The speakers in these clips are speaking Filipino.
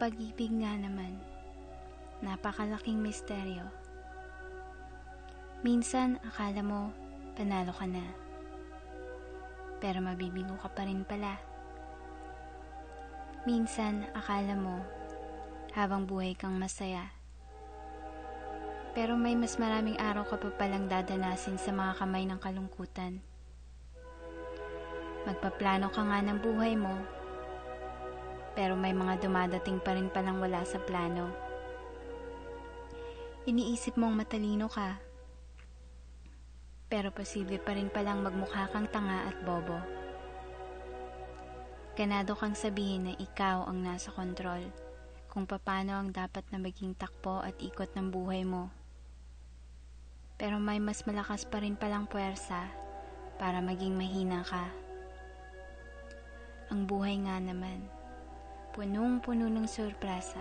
pag-ibig nga naman, napakalaking misteryo. Minsan akala mo panalo ka na, pero mabibigo ka pa rin pala. Minsan akala mo habang buhay kang masaya, pero may mas maraming araw ka pa palang dadanasin sa mga kamay ng kalungkutan. Magpaplano ka nga ng buhay mo, pero may mga dumadating pa rin palang wala sa plano. Iniisip mong matalino ka, pero posible pa rin palang magmukha kang tanga at bobo. Ganado kang sabihin na ikaw ang nasa kontrol kung paano ang dapat na maging takbo at ikot ng buhay mo. Pero may mas malakas pa rin palang puwersa para maging mahina ka. Ang buhay nga naman, punong-puno ng sorpresa.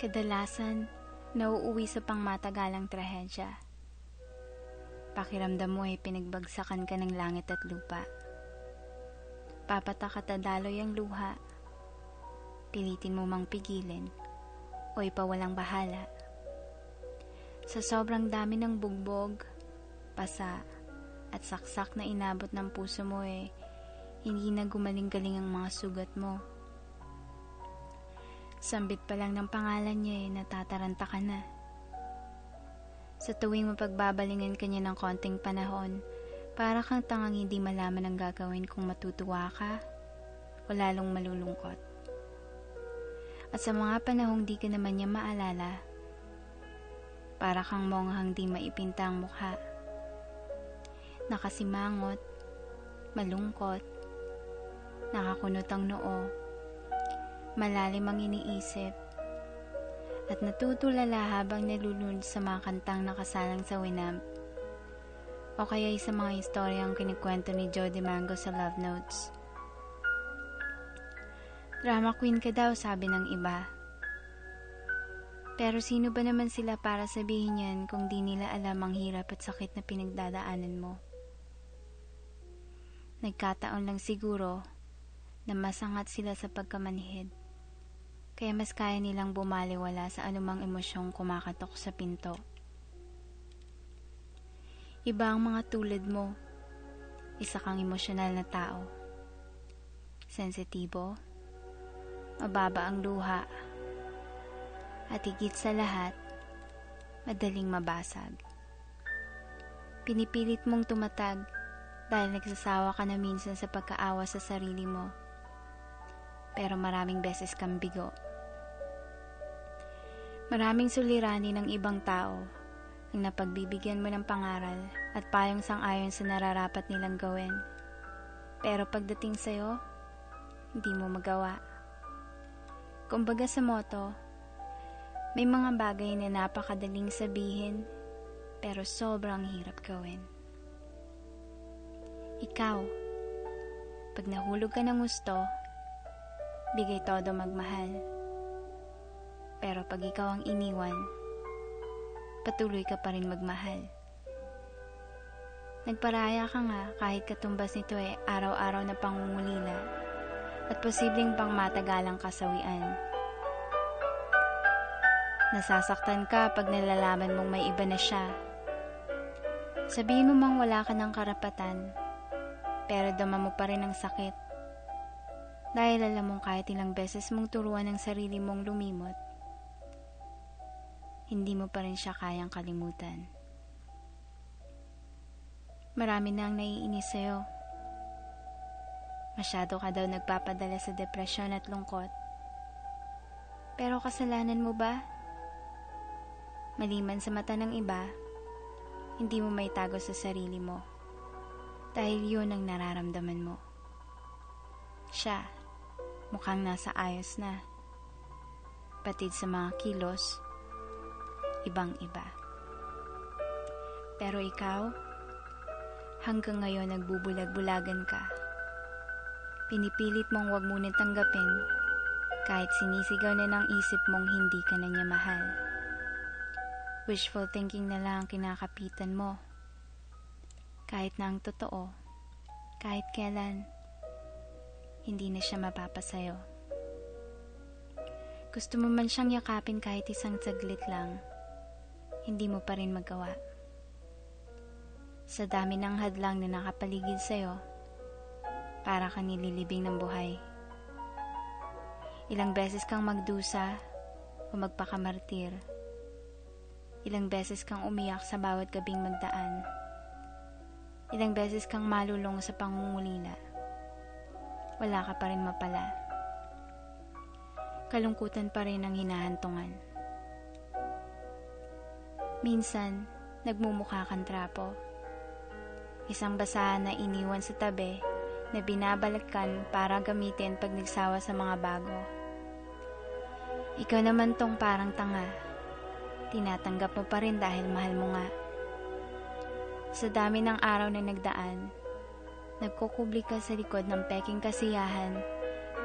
Kadalasan, nauuwi sa pangmatagalang trahedya. Pakiramdam mo ay pinagbagsakan ka ng langit at lupa. Papatak at dadaloy ang luha. Pilitin mo mang pigilin o ipawalang bahala. Sa sobrang dami ng bugbog, pasa at saksak na inabot ng puso mo hindi na gumaling-galing ang mga sugat mo. Sambit pa lang ng pangalan niya natataranta ka na. Sa tuwing mapagbabalingan ka niya ng konting panahon, para kang tangang hindi malaman ang gagawin kung matutuwa ka o lalong malulungkot. At sa mga panahong di ka naman niya maalala, para kang monghang di maipinta ang mukha. Nakasimangot, malungkot, nakakunot ang noo, malalim ang iniisip, at natutulala habang nalulunod sa mga kantang nakasalang sa winamp o kaya sa mga istoryang kinikwento ni Joe DeMango sa Love Notes. Drama queen ka daw, sabi ng iba. Pero sino ba naman sila para sabihin yan kung di nila alam ang hirap at sakit na pinagdadaanan mo? Nagkataon lang siguro na masangat sila sa pagkamanhid, kaya mas kaya nilang bumaliwala sa anumang emosyong kumakatok sa pinto. Iba ang mga tulad mo, isa kang emosyonal na tao. Sensitibo, mababa ang luha, at higit sa lahat, madaling mabasag. Pinipilit mong tumatag dahil nagsasawa ka na minsan sa pagkaawa sa sarili mo, pero maraming beses kang bigo. Maraming suliranin ng ibang tao ang napagbibigyan mo ng pangaral at payong sang-ayon sa nararapat nilang gawin. Pero pagdating sa'yo, hindi mo magawa. Kumbaga sa motto, may mga bagay na napakadaling sabihin, pero sobrang hirap gawin. Ikaw, pag nahulog ka ng gusto, bigay todo magmahal. Pero pag ikaw ang iniwan, patuloy ka pa rin magmahal. Nagparaya ka nga kahit katumbas nito araw-araw na pangungulila at posibleng pang matagalang kasawian. Nasasaktan ka pag nalalaman mong may iba na siya. Sabihin mo mang wala ka ng karapatan, pero dama mo pa rin ang sakit. Dahil alam mong kahit ilang beses mong turuan ang sarili mong lumimot, hindi mo pa rin siya kayang kalimutan. Marami na ang naiinis sa'yo. Masyado ka daw nagpapadala sa depresyon at lungkot. Pero kasalanan mo ba? Maliman sa mata ng iba, hindi mo maitago sa sarili mo. Dahil yun ang nararamdaman mo. Siya, mukhang nasa ayos na. Patid sa mga kilos, ibang-iba. Pero ikaw, hanggang ngayon nagbubulag-bulagan ka. Pinipilit mong wag muna tanggapin kahit sinisigaw na ng isip mong hindi ka na niya mahal. Wishful thinking na lang ang kinakapitan mo. Kahit na ang totoo, kahit kailan, hindi na siya mapapasayo. Gusto mo man siyang yakapin kahit isang saglit lang, hindi mo pa rin magawa. Sa dami ng hadlang na nakapaligid sa'yo, para kang nililibing ng buhay. Ilang beses kang magdusa o magpakamartir. Ilang beses kang umiyak sa bawat gabing magdaan. Ilang beses kang malulong sa pangungulila. Wala ka pa rin mapala. Kalungkutan pa rin ang hinahantungan. Minsan, nagmumukha kang trapo. Isang basahan na iniwan sa tabi na binabalikan para gamitin pag nagsawa sa mga bago. Ikaw naman tong parang tanga. Tinatanggap mo pa rin dahil mahal mo nga. Sa dami ng araw na nagdaan, nagkukubli ka sa likod ng peking kasiyahan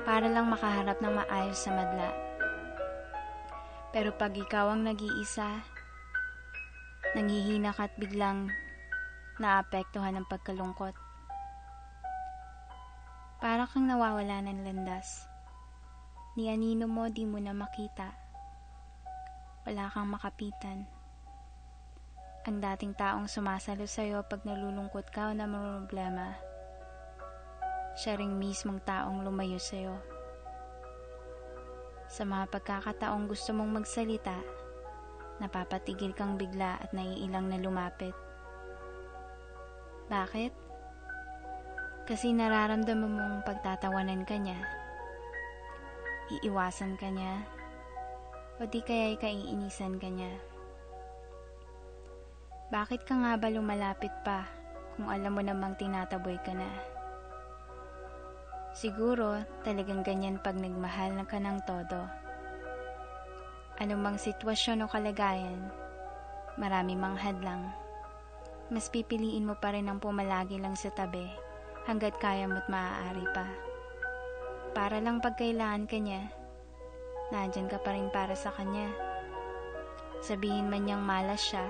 para lang makaharap ng maayos sa madla. Pero pag ikaw ang nag-iisa, nanghihina ka at biglang naapektuhan ng pagkalungkot. Para kang nawawala ng landas. Ni anino mo di mo na makita. Wala kang makapitan. Ang dating taong sumasalo sa'yo pag nalulungkot ka o na problema, siya ring mismong taong lumayo sa'yo. Sa mga pagkakataong gusto mong magsalita, napapatigil kang bigla at naiilang na lumapit. Bakit? Kasi nararamdaman mong pagtatawanan ka niya, iiwasan ka niya, o di kaya'y kaiinisan ka niya. Bakit ka nga ba lumalapit pa kung alam mo namang tinataboy ka na? Siguro talagang ganyan pag nagmahal na ka ng todo. Anumang sitwasyon o kalagayan, marami mang hadlang, mas pipiliin mo pa rin ang pumalagi lang sa tabi hanggat kaya mo't maaari pa. Para lang pag kailangan ka niya, nandyan ka pa rin para sa kanya. Sabihin man niyang malas siya,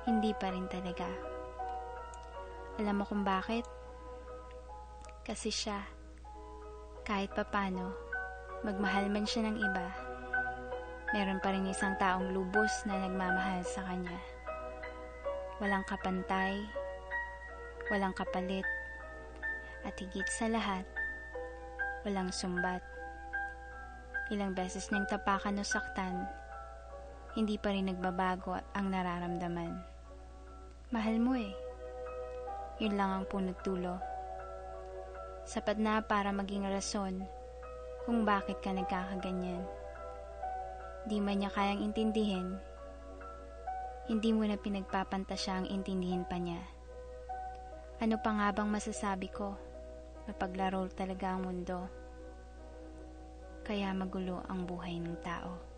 hindi pa rin talaga. Alam mo kung bakit? Kasi siya, kahit papano, magmahal man siya ng iba, meron pa rin isang taong lubos na nagmamahal sa kanya. Walang kapantay, walang kapalit, at higit sa lahat, walang sumbat. Ilang beses niyang tapakan o saktan, hindi pa rin nagbabago ang nararamdaman. Mahal mo eh. Yun lang ang punot dulo. Sapat na para maging rason kung bakit ka nagkakaganyan. Di man niya kayang intindihin, hindi mo na pinagpapantasya ang intindihin pa niya. Ano pa nga bang masasabi ko? Mapaglaro talaga ang mundo. Kaya magulo ang buhay ng tao.